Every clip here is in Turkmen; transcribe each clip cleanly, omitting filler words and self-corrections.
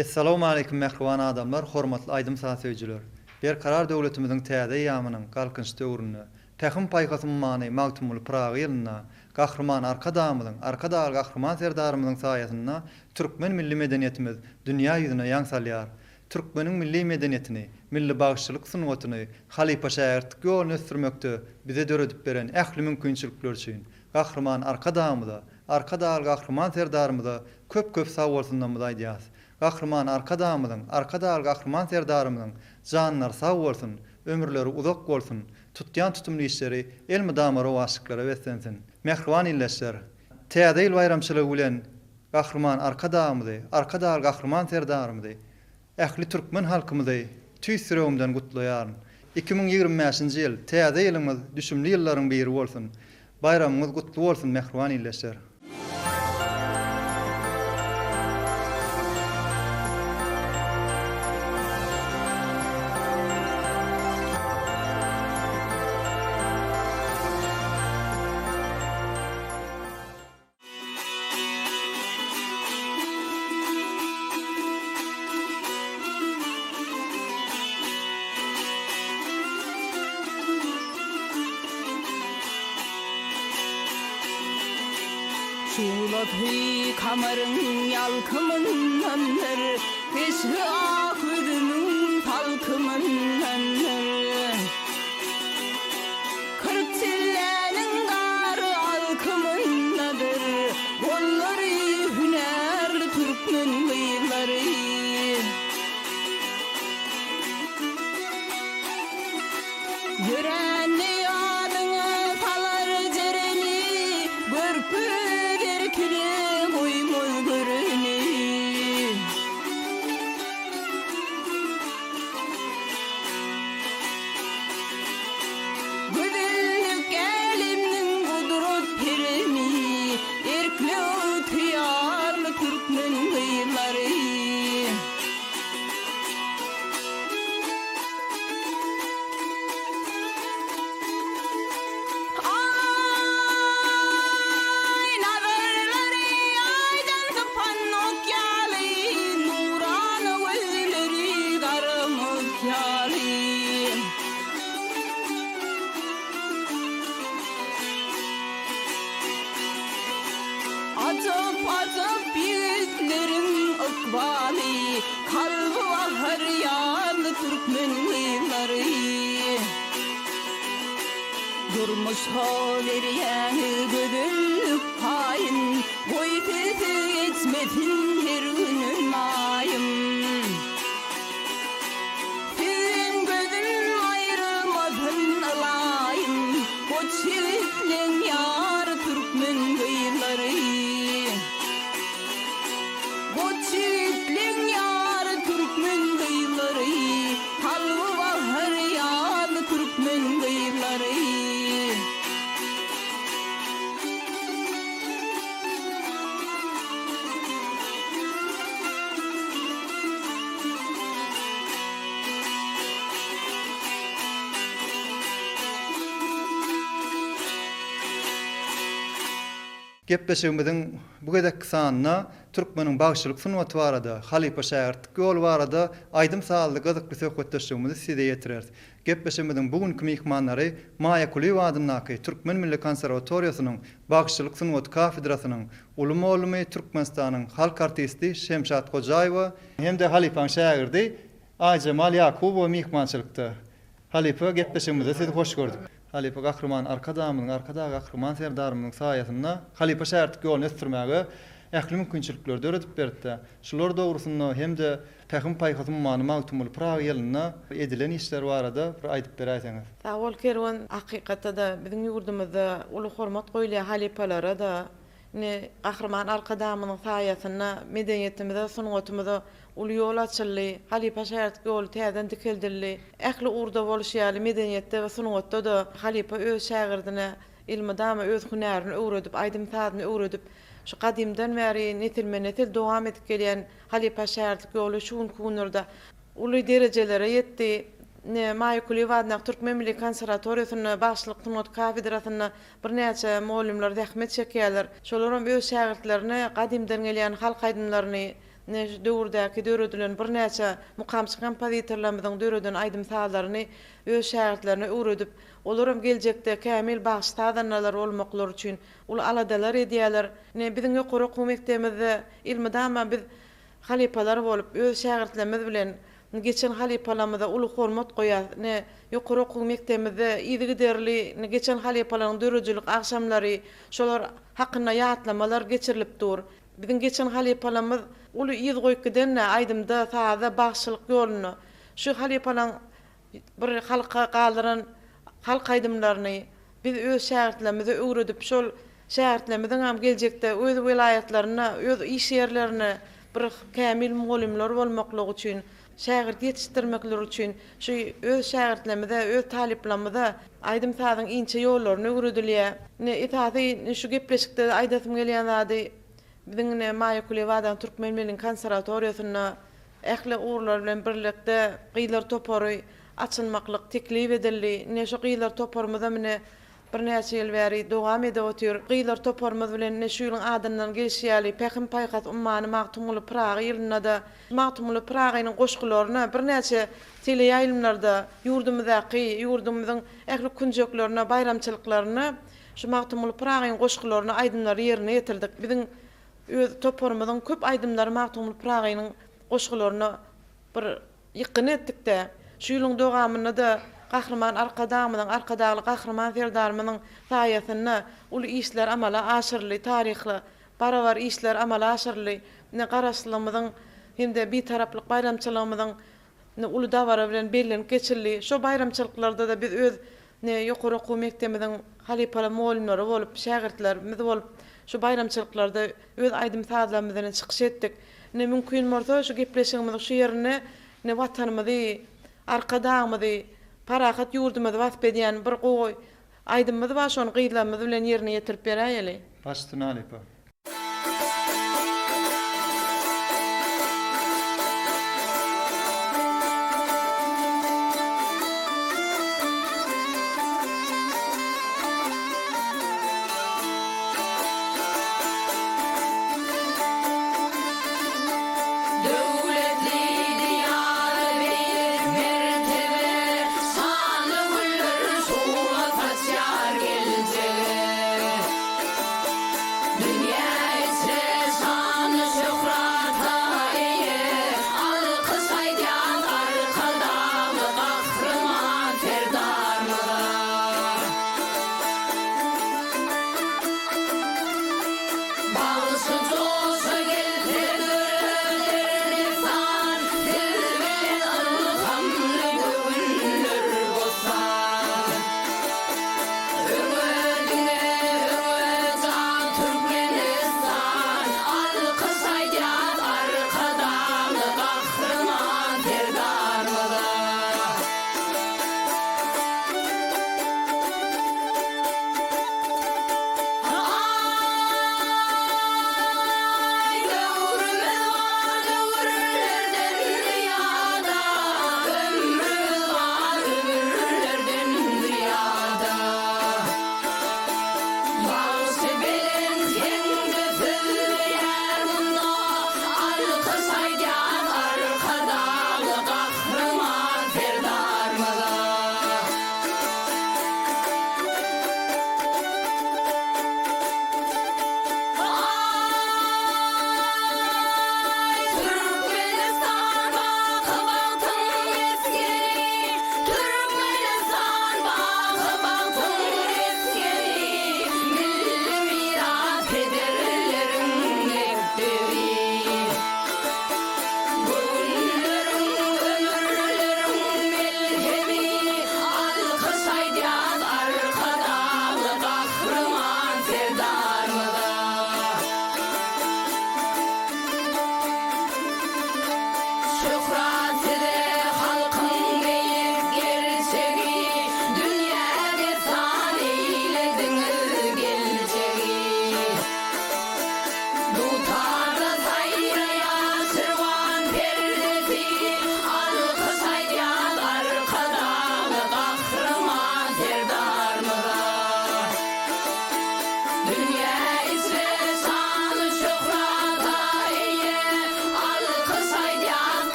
Assalamu alaykum mehriban adamlar, hormatly aýdym saatçylar. Bir karar döwletimiziň täze ýamynyň galkynç döwrüne, tähim paýgasym many magtumul Praga ýylyna, gahrman arka daly gahrman serdarymyzyň saýasynda türkmen milli medeniýetimiz dünýä ýüzüne ýaňsalýar. Türkmeniň milli medeniýetini, milli bagşçylyk sunwatyny Halypa şähertlik ýoluna ösdürmekde bize döredip beren ähli mümkinçilikler üçin gahrman arka daly gahrman serdarymyza köp sagwalsyndan aýdýas. Gahrman arka daly gahrman serdarymyzyň janlar sag bolsun, ömürleri uzak bolsun, tutýan tutumly işleri elmi damara waşyklara beslensin. Mehriban illeşler, täze ýyl bayramçylygy bilen gahrman arka daly gahrman serdarymyzy ähli türkmen halkymyzy tüýsürewimden gutlaýaryn. 2025-nji ýyl täze ýylymyz düşümli ýyllaryň biri bolsun. Bayramyňyz gutly bolsun mehriban illeşler. Şulatı kamarın yalkımındandır, Beşi ahırının talkımındandır. Kırk çillenin garı alkımındadır, Golları hünerli Türkmen bıyıkları. Yürenli adını talar cereni, Börpü Atıp yüzlerin ıkbali, kalbi ahır yanlı Türkmen bıyıkları. Durmuş veriyen gödüllük payın, Boy teti geçmetin her günün mayım. Sizin gözün ayrılmadın alayım, O çivitlen yar Türkmen bıyıkları. Çiftlik yar Türkmen bıyıkları, Kalbi bahar yar Türkmen bıyıkları. Gepleşigimiziň bu gedek sanyna türkmeniň bagşçylyk sunwaty barada, Halypa şähertlik ýol barada aýdym sazly gyzykly söhbetleşigimizi size ýetireriz. Gepleşigimiziň bugünkü mihmanlary Maýa Kuliýewa adyndaky Türkmen Milli Konserwatoriýasynyň bagşçylyk sunwaty kafedrasynyň ulamy Türkmenistanyň halk artisti Şemşat Hojaýewa hem-de Halypaň şäherdi Aýjamal Ýakubow mihmançylykda. Halypa, gepleşigimize sizi hoş gördük. Halypa gahrman arka daly gahrman serdarymynyň saýasynda Halypa şähertlik ýoluny ösdürmäge ähli mümkinçilikler döredip berdi. Şular dogrusynda hem-de tähim paýgasym many magtumul Praga ýylyna edilen işler barada bir aýdyp berýäňiz. Sawol kerwan hakykatda da biziň ýurdumyzda uly hormat goýulýar Halypalara da gahrman arka damynyň saýasynda medeniýetimize, sunwatymyza uly ýol açyldy. Halypa şähertlik ýolu täzeden dikildirli. Ähli urda bolýarly medeniýetde we sunwatda da Halypa öz şägirdine ilmi dama öz hünerini öwredip, aýdym sazyny öwredip, şu kadimden beri netil dowam edip gelýän Halypa şähertlik ýolu şu günlerde uly derejelere ýetdi. Maýa Kuliýewa Türkmen Milli Konserwatoriýasyna başlyk sunwat kafedrasyna bir näçe muallimler zähmet çekýärler. Şolaryň öz şägirdlerini, gadimden gelýän halk aýdymlaryny ne döwürdäki döredilen bir näçe mukamçy kompozitorlarymyzyň döreden aýdym sazlaryny öz şähertlerine öwredip, olaram geljekde kämil bagştadanlar bolmaklar üçin ul aladalar edýärler. Ne biziň ýokary okuw mekdebimizde ilmidama biz halipalar bolup öz şähertlerimiz bilen geçen halipalarymyza uly hormat goýar. Ne ýokary okuw mekdebimizde ýygy derli, ne geçen halipalaryň dörejilik akşamlary şolar hakyna ýatlamalar geçirilip dur. Biziň geçen halipalarymyz uly ýyz goýup gidenne aýdymda taza bagşylyk ýoluny şu halipalaryň bir halka galdyran halk aýdymlaryny biz öz şähertlerimize öwredip şol şähertlerimizden hem geljekde öz vilayatlaryna, öz iş ýerlerine bir kämil muallimler bolmaklygy üçin, şägird ýetişdirmekleri üçin şu öz şähertlerimize, öz taliplerimize aýdym sazyň inçe ýollaryny öwredilýär. Ne itaty şu gepleşikde aýdasym gelýän zady biziň Maýa Kulewadan Türkmenmeliň konserwatoriýasyna ähli uğurlar bilen birlikde gyýlar topary açylmaklyk teklif edildi. Ne şu gyýlar toparymyza mine bir näçe ýyl bäri dowam edip otyr. Gyýlar toparymyz bilen ne şu ýylyň adyndan gelýär. Pähim paýgat ummany Magtumly Prag ýylynda da Magtumly Pragynyň goşgularyna bir näçe teleýaýlymlarda ýurdumyzdaky, ýurdumyzyň ähli kunjeklerine, bayramçylyklaryna şu Magtumly Pragynyň goşgularyna aýdymlary ýerine ýetirdik. Biziň öz toparymyzyň köp aýdymlary Magtumly Pragynyň goşgularyna bir ýykyn etdik-de. Şu ýylyň dowamyna da Gahrman arkadagyň Gahrman Ferdarmynyň saýasyna ul işler amala aşyrly, taryhly, barabar işler amala aşyrly. Ne garaşlymyzyň hinde bir taraplyk bayramçylygymyzyň ne uly dawara bilen bellenip geçirli. Şo bayramçylyklarda da biz öz ne ýokary okuw mekdebimiziň halipala muallimleri bolup, şägirdlerimiz bolup, şu bayramçylyklarda öz aýdym sazlarymyzdan çykyş etdik. Ne mümkin bolsa şu gepleşigimiz şu ýerine ne watanymyzy, arkadagymyzy, parahat ýurdumyzy wasp edýän bir gowy aýdymyz bar, şonu gyýlamyz bilen ýerine ýetirip beräýeli. Baştyn Alipa.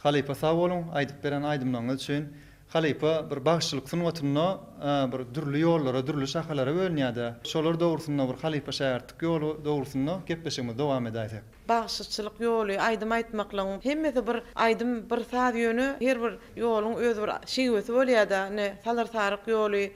Halipa sağ bolun, aýdyp beren aýdymlaryňyz üçin. Halipa bir bagşçylyk sunwatyna bir dürli ýollara, dürli şahalara bölünýärdi. Şolar dogrusyna bir halipa şähertlik ýolu dogrusyna gepleşigimiz dowam edeýsek. Bagşçylyk ýoly, aýdym aýtmaklaryň hemmesi bir aýdym bir saat ýönü, her bir ýoluň öz bir şeýgesi bolýar-da. Ne salar saryk ýoly,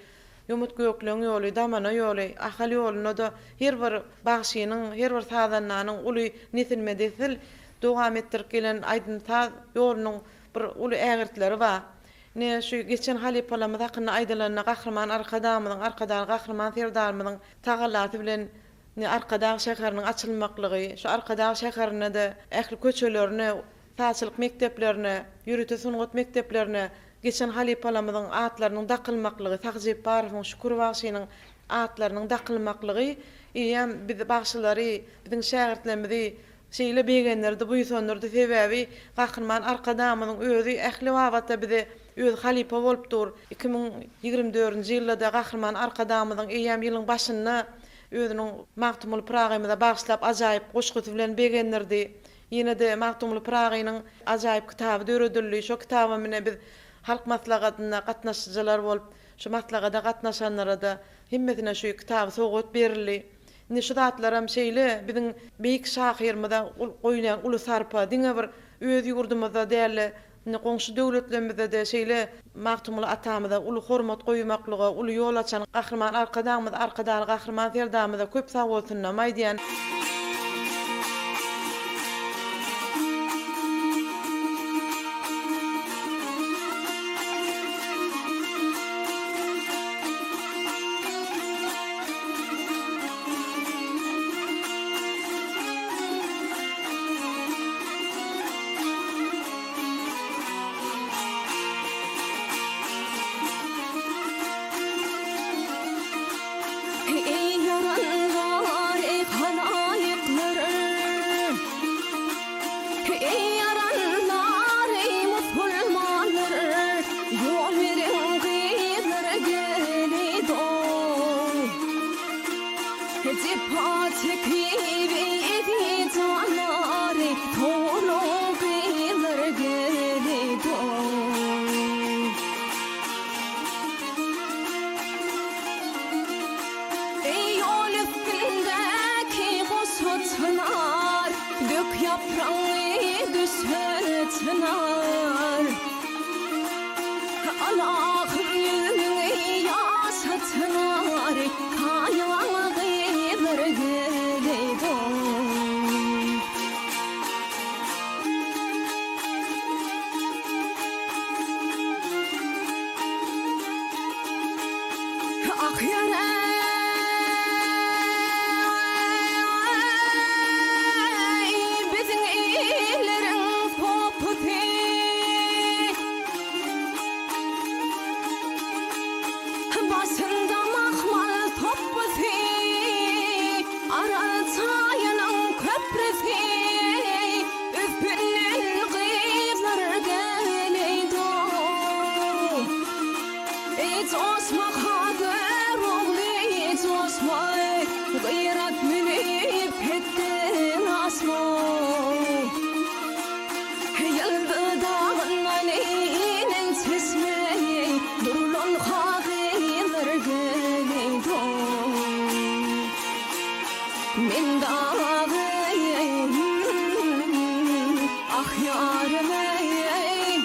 Ýumut gökleň ýoly, damana ýoly, ahal ýolyna da her bir bagşynyň, her bir sadananyň uly nesilme desil dowam etdirip gelen aýdym ta ýolunyň bir uly ägirtleri bar. Ne şu geçen halipalarymyz hakyna aýdylanyna gahrman arkadamyň, arkadan gahrman serdarmyň tagallaty bilen ne arkada şäheriniň açylmaklygy, şu arkada şäherine de ähli köçelerine, taşylyk mekdeplerine, ýürüte sungat mekdeplerine geçen halipalarymyzyň atlarynyň dakylmaklygy, Tagzyp Barowyň Şükür Bagşynyň atlarynyň dakylmaklygy, ýa biz bagşylary, biziň şäherlerimizi şeýle begenlerde bu ýysonlarda sebäbi gahrman arkadamyň özü ähli wagtda bize öz halipa bolup dur. 2024-nji ýylda gahrman arkadamyň eýäm ýylyň başynda özüniň Magtumul Pragymyza bagşlap ajaýyp goşguty bilen begenlerdi. Ýene de Magtumul Pragynyň ajaýyp kitaby döredildi. Şo kitaba mene biz halk maslagatyna gatnaşjylar bolup, şu maslagada gatnaşanlara da himmetine şu kitaby sogat berildi. Ne şu zatlaram şeýle biziň beýik şahyrmyza goýulan uly sarpa diňe bir öz ýurdumyzda däli goňşy döwletlerimizde de şeýle Magtumul atamyza uly hormat goýmaklygy, uly ýol açan gahrman arkadamyz, arkadan gahrman serdamyza köp sag bolsunlar maýdýan. Ey yaranlar, ey halayıklarım, ey yaranlar, ey musulmanlar, yol verin kıyılara gelido. Cipat kıyıvi canlar, tolu kıyılara gelido. Çınar, gök yaprağı düşer çınar. Allah'ın yüzünü yaşatnar, kayağılar gelido. Ah yere basında mahmal toppusi, aral çayının köprüsi, üpünün kıyılar geleydo. Hiç osma kader oğlu, hiç osma gıyrat minip ettin asma. Yıldı dağın aleyhinin sesmeyi, durulun kağılar geleydo. Min dağıyım, ah yarım ey.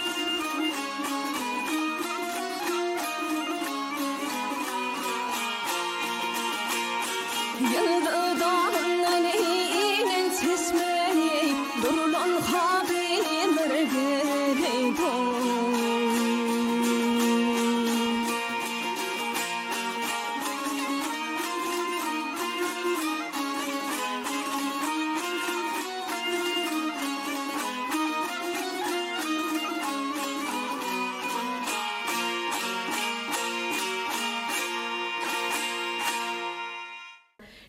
Yıldı dağın aleyhinin sesmeyi, durulun kağılar geleydo.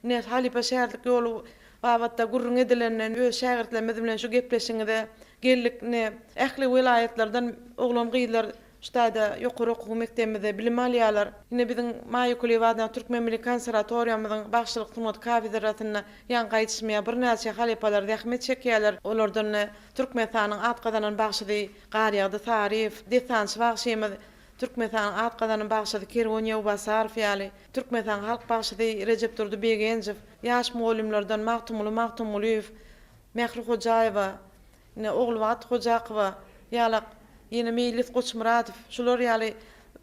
Ne halipa şäherlik ýolu wagtda gurrun edilenden öz şäherlerimiz bilen şu gepleşiňde geldik ne ähli vilayetlerden oglan gyýlar Ştada ýokary okuw mekdebimizde bilim alýarlar. Ine biziň Maýykulewadan Türkmen Milli Konserwatoriýamyzyň başçylyk sunat kafedrasyna ýan gaýtysmaya bir näçe halepalar zähmet çekýärler. Olardan Türkmenistanyň at gazanan bagşydy Garyagdy Tarif, Desans bagşymyz Türkmenistan at gazanan bagşydy Kerwan Ýewbasarov ýaly, Türkmenistan halk bagşydy Recep Durdy Begenjew, ýaş muallimlerden Magtumly, Mehri Hojaýewa, ine ogul Wagt Hojakowa ýaly yine Mejlis Goçmuratov, şular ýaly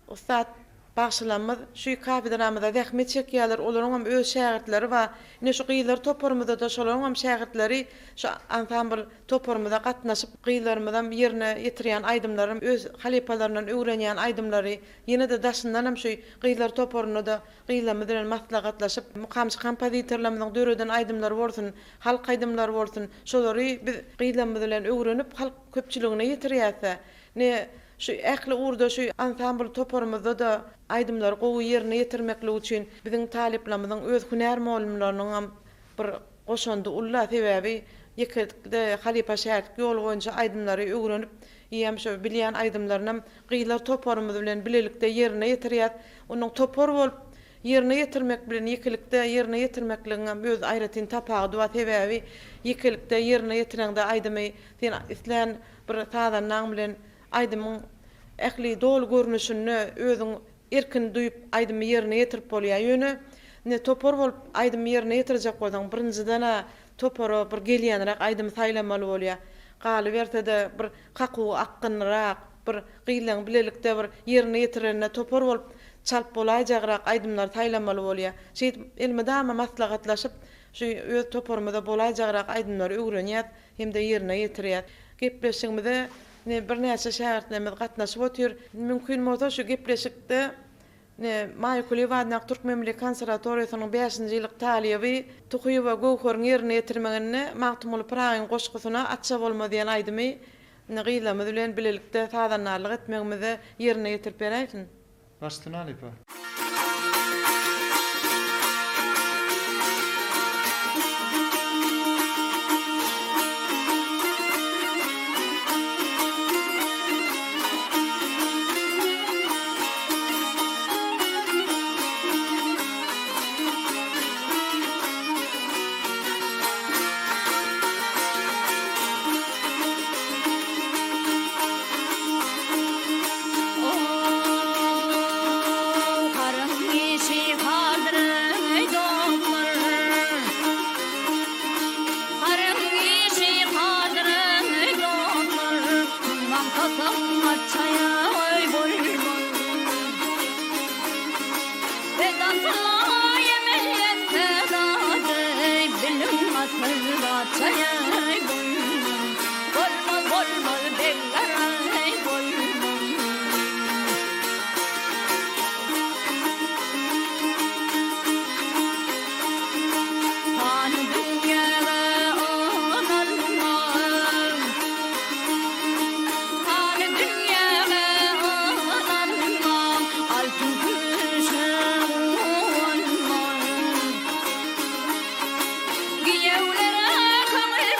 ustad bagşylanmaz şu kafedramyzda zähmet çekýärler. Olaryň hem öz şägirdleri we ine şu gyýlar toparmyzda da şolaryň hem şägirdleri şu ansambl toparmyzda gatnaşyp gyýlarymyzdan ýerine ýetirýän aýdymlarym öz halepalarynyň öwrenýän aýdymlary ýene de daşyndan hem şu gyýlar toparyny da gyýlamy bilen maslahatlaşyp mukamçy kompozitorlarymyzyň döreden aýdymlary bolsun, halk aýdymlary bolsun, şolary biz gyýlamy bilen öwrenip halk köpçüligine ýetirýärse ne şu ähli urda şu ansambl toparmyzda da aýdymlar gowy ýerine ýetirmeklik üçin biziň taliplerimizin öz hünär muallimläriniň hem bir goşandy ulla sebäbi ýekde halipa şäherlik ýol boýunça aýdymlary öwrenip ýem şu bilýän aýdymlaryny gyýlar toparmyz bilen bilelikde ýerine ýetirýär. Onuň topar bolup ýerine ýetirmek bilen ýekilikde ýerine ýetirmekligiň öz aýratyn tapagy we sebäbi ýekilikde ýerine ýetireňde aýdymy sen islen bir tadan naň bilen aýdymyň ähli dol görnüşini özüň erkin duýup aýdymy ýerine ýetirip bolýar ýöne ne topar bolup aýdymy ýerine ýetirjek bolsaň birinjidena topary bir gelýänrak aýdymy saýlamaly bolýar. Galy bertede bir kaku akkynrak bir gyýlan bilelikde bir ýerine ýetirende topar bolup çalp bolaýjagrak aýdymlar saýlamaly bolýar. Şeýit elmedama maslahatlaşyp şu öz toparmyda bolaýjagrak aýdymlary öwrenýär hem de ýerine ýetirýär. Gepleşigimizde ne bir näçe şähertlerimiz gatnaşyp otyr. Mümkin bolsa şu gepleşikde ne Maýykulewadan Türkmen Milli Konserwatoriýasynyň 5-nji ýylyk talyby Tuhyy we Gowhorň ýerine ýetirmegini Magtumly Pragyň goşgusyna atça bolma diýen aýdymy ne gyýlamy bilen bilelikde tadanarlyk etmegimizi ýerine ýetirip berýärsin. Baştyn alyp. Giyevlere kamil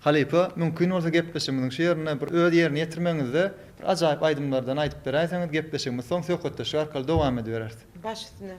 Halipa mümkin bolsa gepleşimiziň şu ýerine bir öz ýerine ýetirmeňizde bir ajaýyp aýdymlardan aýdyp beräýsäňiz gepleşigimiz soň söhbetde şu arkaly dowam edibereriz. Baş üstüne.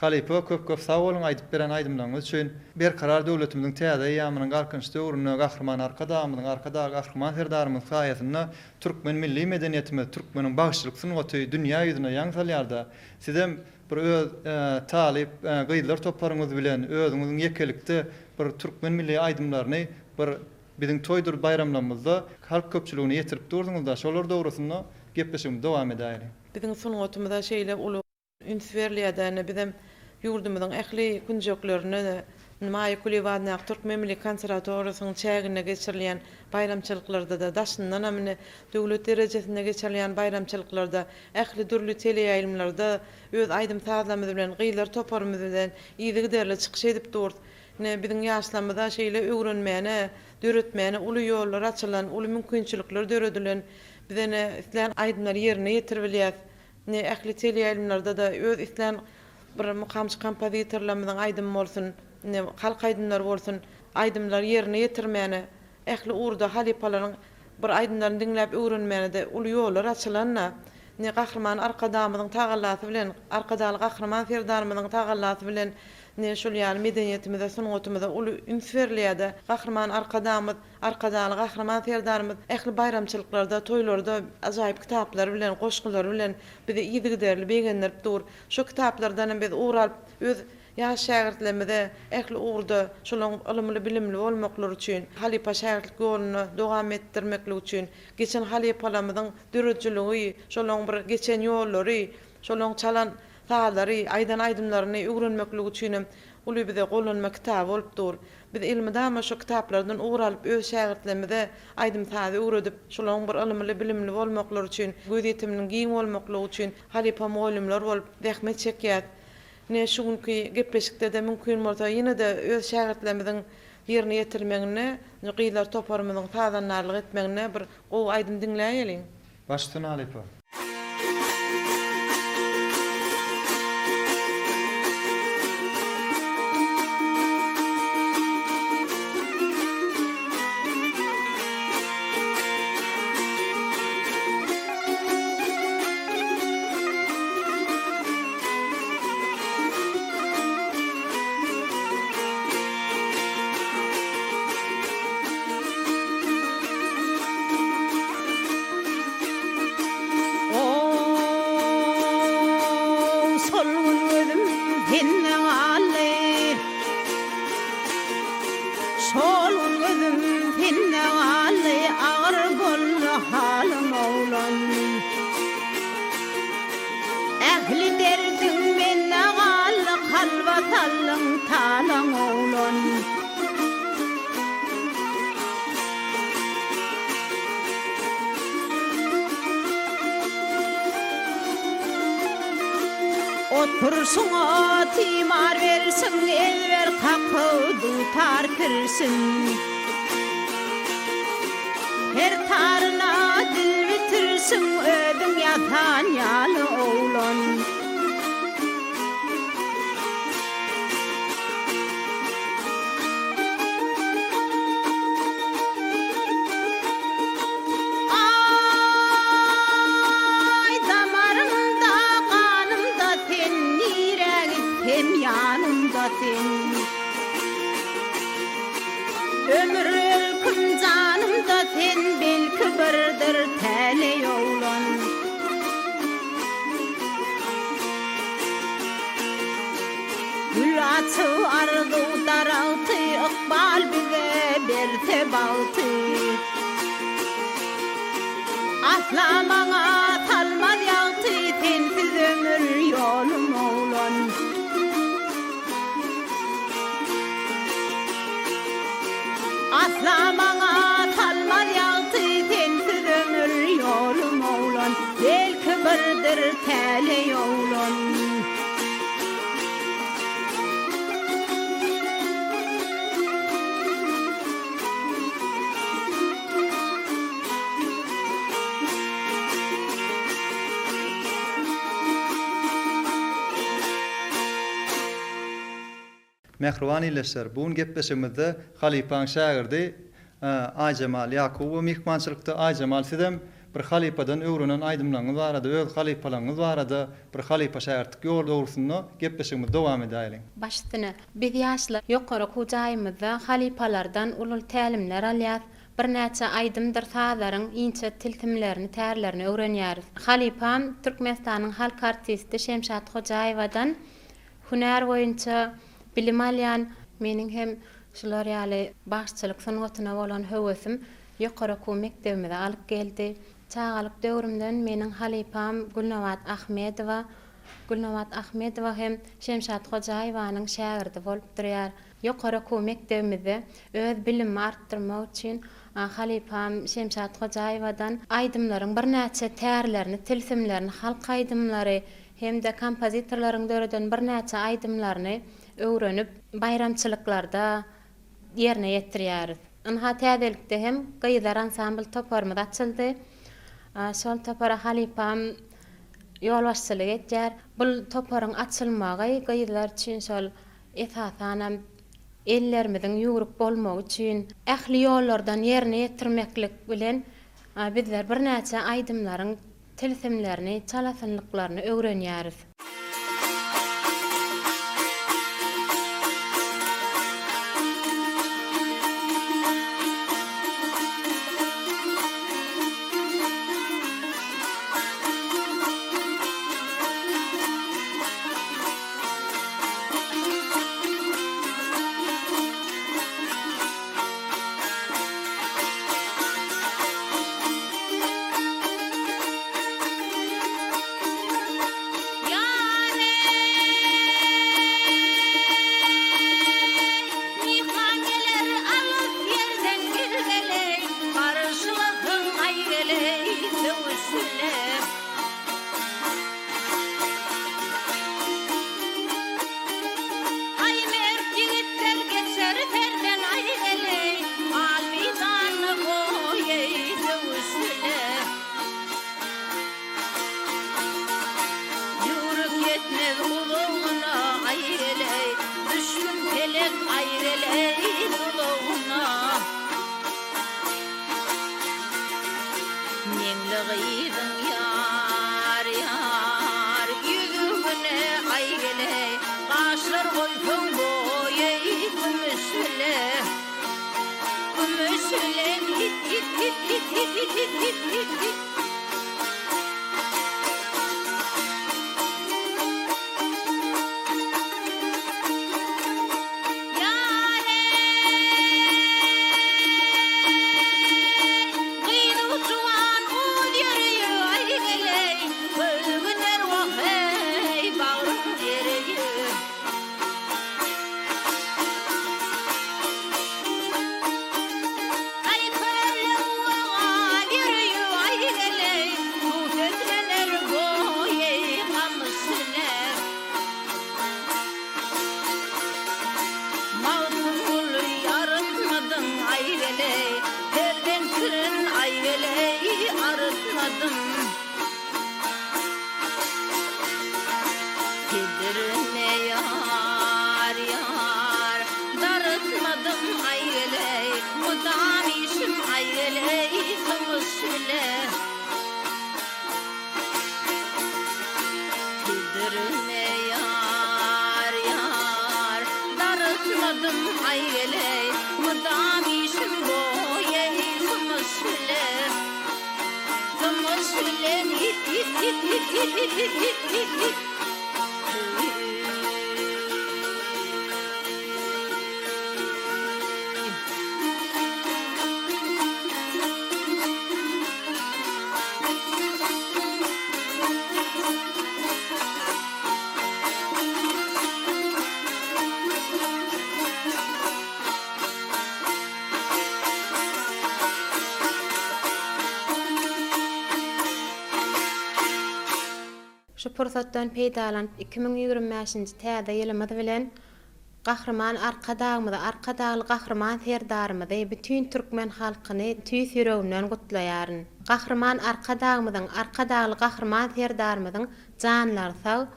Halipa köp sag bolun aýdyp beren aýdymlaryňyz üçin berkarar döwletimiziň täze ýamynyň galkynçly öwrüne gahryman arkadamyň arkada gahryman serdarymyz saýasynda türkmen milli medeniýetimiz türkmeniň bagşylyk sungaty dünýä ýüzüne ýaňy salýarda sizem bir öz talip gyýdylar toplaryňyz bilen özüňiziň ýekelikde bir türkmen milli aýdymlaryny bir biziň toýdur bayramlarymyzda halk köpçüligine ýetirip durdyňyzda şolar dogrusynda gepleşigimiz dowam edýär. Biziň sungatymyzda şeýle uly ünsverliýärden bizim ýurdumyzyň ähli günjeklerini Nemaýe Kuliwadna Türkmen Milli Konserwatoriýasynyň çägine geçirilýän bayramçylyklarda da daşyndan amyny döwlet derejesinde geçirilýän bayramçylyklarda ähli türlü teleýaýlymlarda öz aýdym sazlarymyz bilen gyýlar toparymyz bilen ýygy derle çykyş edip durdy. Biziň ýaşlarymyzda şeýle öwrenmäne, döretmäne uly ýollar açylan, uly mümkinçilikler döredilen bizene islen aýdymlar ýerine ýetirilýär. Ähli teleýaýlymlarda da öz islen bir mukamçy kompozitorlarymyzyň aýdymy bolsun, halk aýdymlary bolsun, aýdymlar ýerine ýetirmäne, ähli urda halipalaryň bir aýdymlaryny diňläp öwrenmäne de uly ýollar açylanna, gahryman arkadamyzyň tagallasy bilen, arkadaly gahryman serdarymyzyň tagallasy bilen şol ýaly medeniýetimize, sungatymyza uly ünsverliýärde gahryman arkadaly gahryman serdarymyz ähli bayramçylyklarda, toýlarda ajaýyp kitaplar bilen, goşgylar bilen bizi ýygy derli begenlerip dur. Şu kitaplardan biz uğralyp öz ýaş şägirtlerimize ähli urda şolaň ilmli bilimli bolmaklary üçin, halipa şägirtlik ýoluny dowam etdirmeklik üçin, geçen halipalarymyzyň dürüjçiligi, şolaň bir geçen ýollary, şolaň çalan sazlary, aýdan aýdymlaryny öwrenmeklik üçin uly bize golanma kitap bolup dur. Biz ilmidama şu kitaplardan uğralyp öz şägirtlerimize aýdym sazy öwredip, şolaň bir ilmli bilimli bolmaklary üçin, göz ýetiminiň giň bolmaklary üçin halipa muallimler bolup zähmet çekýär. Şuňky gepleşikde de mümkin bolsa ýene de öz şägirtlerimiziň ýerine ýetirmegine, gyýlar toparymyzyň sazanarlyk etmegine bir gowy aýdym diňläýäliň. Başdan Halipa. Oturşuňa timar bersin, elber kapydy tar kirsin. Her tarına dil bitirsin, ödün yatan ýaly oğlan. Ay damarımda, kanımda ten, yüreğim hem yanımda ten. Ömür ölküm canımda ten, belki birdir täle oğlan. Gül açı ardı daraltı, ıkbal bize berte baltı. Aslamağa talmaz yaltı, tensiz ömür yolum oğlan. Aslamağa talmaz yaltı, tensiz ömür yolum oğlan. Belki birdir täle oğlan. Mehriban ileşler, bugün gepleşimizde Halipaň şagirdi Aýjamal Ýakubow mihmançylykda. Aýjamal sizem bir halipadan öwrenen aýdymlaryňyz barada, öz halipalaryňyz barada bir halipa şagirdlik ýol dogrusyny gepleşigimiz dowam edýäliň. Başdyny biz ýaşlar ýokary hujaýymyzda halipalardan ulul tälimler alýar. Bir näçe aýdymdyr sazlaryň inçe tiltimlerini, tärlerini öwrenýäris. Halipam Türkmenistanyň halk artisti Şemşat Hojaýewadan hünär boýunça bilim alýan, meniň hem şular ýaly başçylyk sanatyna bolan höwesim ýokary mekdebime alyp geldi. Çağalyk döwrümden meniň halipam Gulnawat Ahmedowa hem Şemşat Hojaýewanyň şagirdi bolup durýar. Ýokary mekdebimizde öz bilimi artdyrmak üçin halipam Şemşat Hojaýewadan aýdymlaryň bir näçe tärlerini, tilsimlerini, halk aýdymlary hem-de kompozitorlaryň döreden bir näçe aýdymlaryny öwrenip bayramçylyklarda ýerine ýetirýäris. Anha täzelikde hem gyýlar ansambl toparmyz açyldy. Şol topara halipam ýol başçylyk etýär. Bul toparyň açylmagy gyýlar üçin şol esasanam ellerimiziň ýugruk bolmagy üçin ähli ýollardan ýerine ýetirmeklik bilen bizler bir näçe aýdymlaryň tilsimlerini, çalasynlyklaryny öwrenýäris. darıtmadım. Tidirme yar yar, darıtmadım ayley, mudam işim ayley, kımışle. Tidirme yar yar, darıtmadım ayley, mudam işim boye, kımışle. Kımışle, Şu pursatdan peýdalanyp 2025-nji täze ýylymyz bilen gahrman arkadagly gahrman serdarymyzy bütün türkmen halkyny tüýs ýüreginden gutlaýaryn. Gahrman arkadagly gahrman serdarymyzyň janlary sag,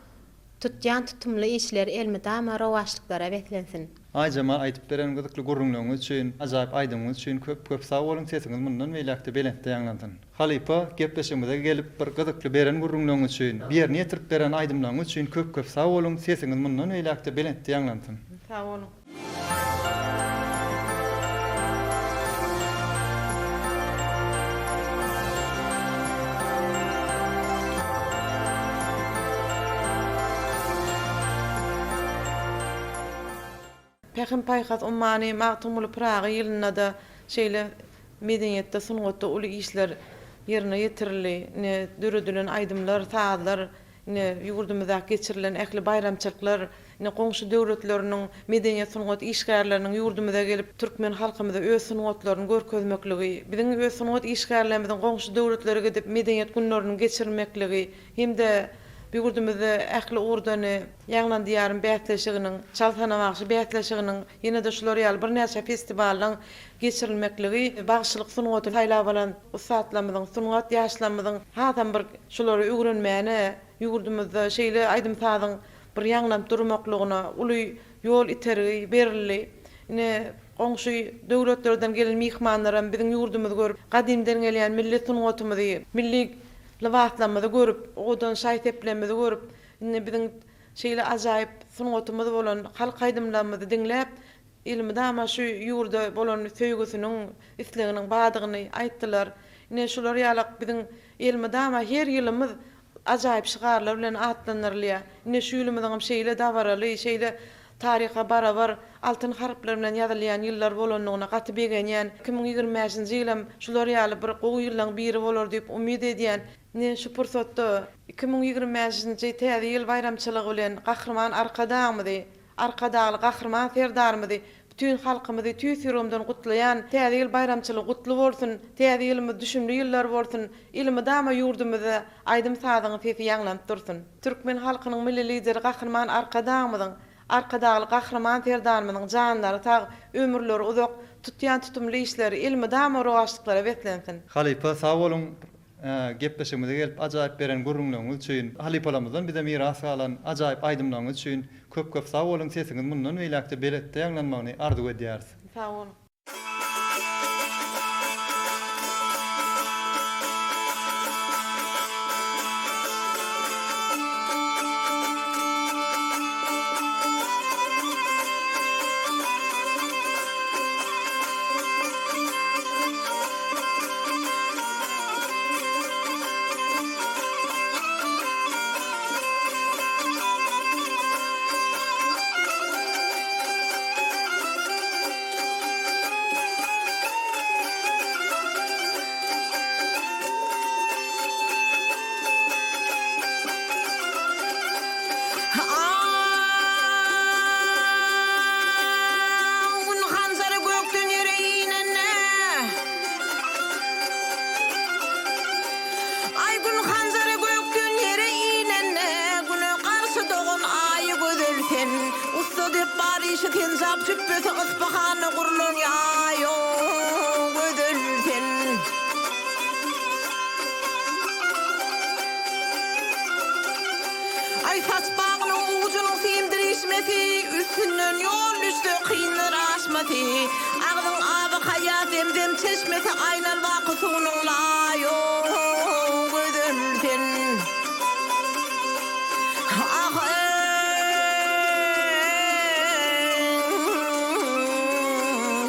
tutjan tutumly işler elmidama rowaşlyklara beklensin. Aýjama aýdyp beren gyzykly gurrunlygyňyz üçin, ajaýyp aýdyňyz üçin köp sag bolun, sesiňiz mundan beýlekde belentde ýaňlantyn. Halipa gepleşigimize gelip bir gyzykly beren gurrunlygyňyz üçin, birini ýetirip beren aýdymlaryňyz üçin köp sag bolun, sesiňiz mundan beýlekde belentde ýaňlantyn. Sağ olun. Pekin paykat ummany magtymly Praga ýylynda da şeýle medeniýetde sungatda uly işler ýerine ýetirildi. Ne döredilen aýdymlar, saatlar, ne ýurdumyzda geçirilen ähli bayramçylyklar, ne goňşy döwletleriniň medeniýet sungat işgärleriniň ýurdumyza gelip türkmen halkymyza öz sungatlaryny görkezmekligi, biziň öz sungat işgärlerimiziň goňşy döwletlere gidip medeniýet günlerini geçirmekligi, hemde ýurdumyzda ähli urdany ýaglan diýaryn bätleşiginiň, çalsanamagy bätleşiginiň, ýene-de şular ýaly bir näçe festiwalnyň geçirilmekligi, bagşylyk sungaty taýlap alan usatlarymyzyň, sungat ýaşlarymyzyň hadan bir şolary öwrenmäne, ýurdumyzda şeýle aýdym sadyň bir ýaglan durmaklygyna uly ýol iteri berildi. Ne goňşy döwletlerden gelen mihmanlaram biziň ýurdumyzy görüp, gadimden gelýän milli sungatymyzy, milli liwatlarymyzy görüp, odan şaýt eplemimizi görüp, biziň şeýle ajaýyp sungatymyz bolan halk aýdymlarymyzy dinläp, ilmidama şu ýurda bolan söýgüsiniň, isleginiň badygyny aýtdylar. Ne şular ýaly biziň ilmidama her ýylymyz ajaýyp şygarlar bilen atlanyrlýar. Ne şu ýylymyzyň şeýle dawaraly, şeýle tariha barabar altyn harplar bilen ýazylýan ýyllar bolanlygyna gaty begenýän 2025-nji ýylym şular ýaly bir gowy ýyllaň biri bolar diýip umyd edýän. Ne şu pursatda 2025-nji täze ýyl bayramçylygy bilen gahrman arkadagly gahrman serdarymyzy bütün halkymyzy tüýs ýürümden gutlaýan täze ýyl bayramçylygy gutly bolsun, täze ýylymyz düşünli ýyllar bolsun, ilmidama ýurdumyza aýdym sadyň sesi ýaňlanyp dursun. Türkmen halkynyň milli lideri gahrman arkadagly gahrman serdarymyzyň janlary tag ömürleri uzak tutýan tutumly işleri ilmidama rowaşlyklara beklensin. Halipa sag bolun. Gepleşigimize gelip ajaýyp beren gurrunlygyňyz üçin, halipalarymyzdan bize miras alan ajaýyp aýdymlaryňyz üçin köp sag bolun, sesiňiz mundan beýlekde beletde ýaňlanmagyny arzu edýäris. Sağ olun. şu kenzap tüppesi ıspahanı kurulun ya yo gödülsen. kusunun layo gözülsen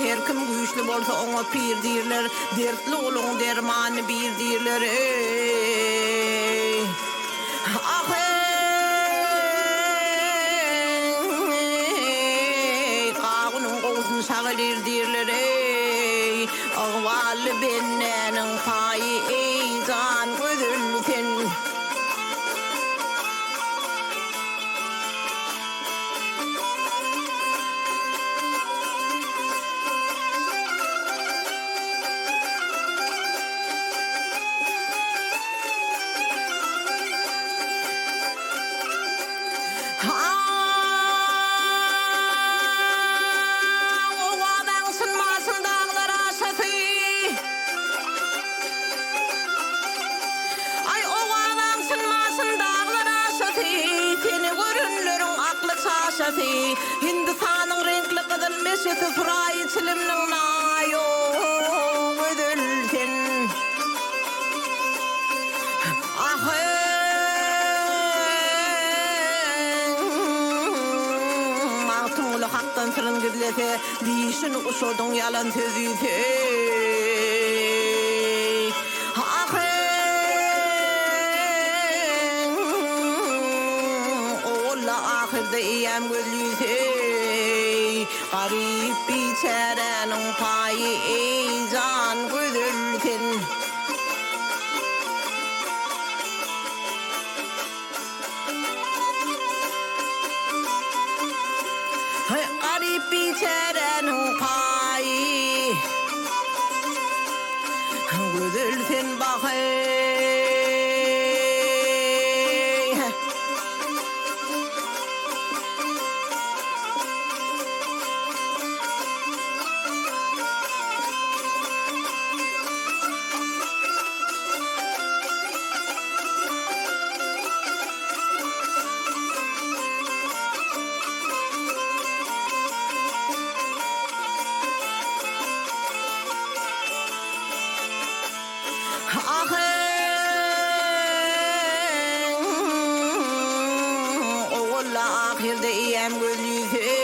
her kim güýçli bolsa oňa pir diýerler, dertli olaň dermany bir diýerler. Qagynyň gowusyny şagalir diýerler. Agwaly bennenin paýy eýzan gözülsen Hindisanyň renkli gyzyl meşeti suray çilimniň nayo gözülsen Mağtumulu haktan sırın gizlese dişini uçurdun yalan sözüyse ahirde iyem gözlüse garip biçarenin paýy eýzan gözülsen garip biçarenin paýy gözülsen bakay ahirde iyem gözlüse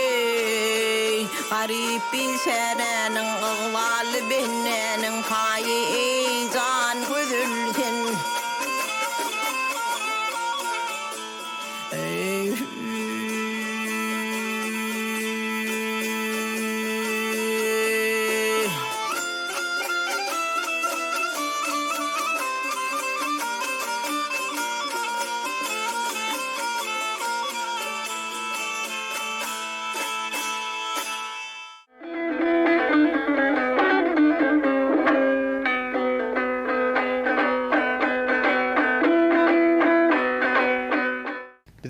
garip biçarenin agwaly bennenin paýy eýzan gözülsen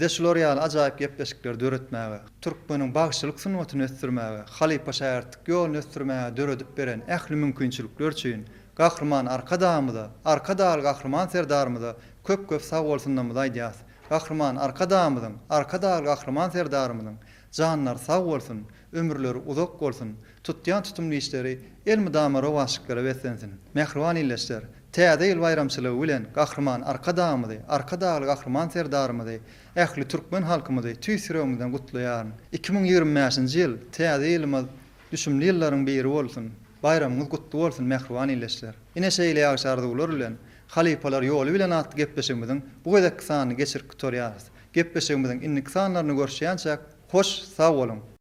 Bize şular ýaly ajaýyp gepleşikler döretmäge, türkmeniň bagşylyk sunuwatyny ösdürmäge, halypa şähertlik ýoluny ösdürmäge döredip beren ähli mümkinçilikler üçin gahrman arka daly gahrman serdarymyza köp sag bolsundan aýdýas. Gahrman arka daly gahrman serdarymyzyň janlar sag bolsun, ömürleri uzak bolsun, tutýan tutumly işleri elmydama rowaşyklara wetlensin. Mehriban illeşler, täze ýyl bayramçylygy bilen gahrman arka daly gahrman serdarymyzy ähli türkmen halkymyzy tüýsüremizden gutlaýar. 2025-nji ýyl täze ýylymyz düşümli ýyllaryň biri bolsun. Bayramyňyz gutly bolsun mehriban illeşler. Ine şeýle ýagşardylar bilen halypalar ýoly bilen atly gepleşigimiziň bu gezek sany geçirip tutarýarys. Gepleşigimiziň innik sanlaryny görşýänçä hoş sag bolun.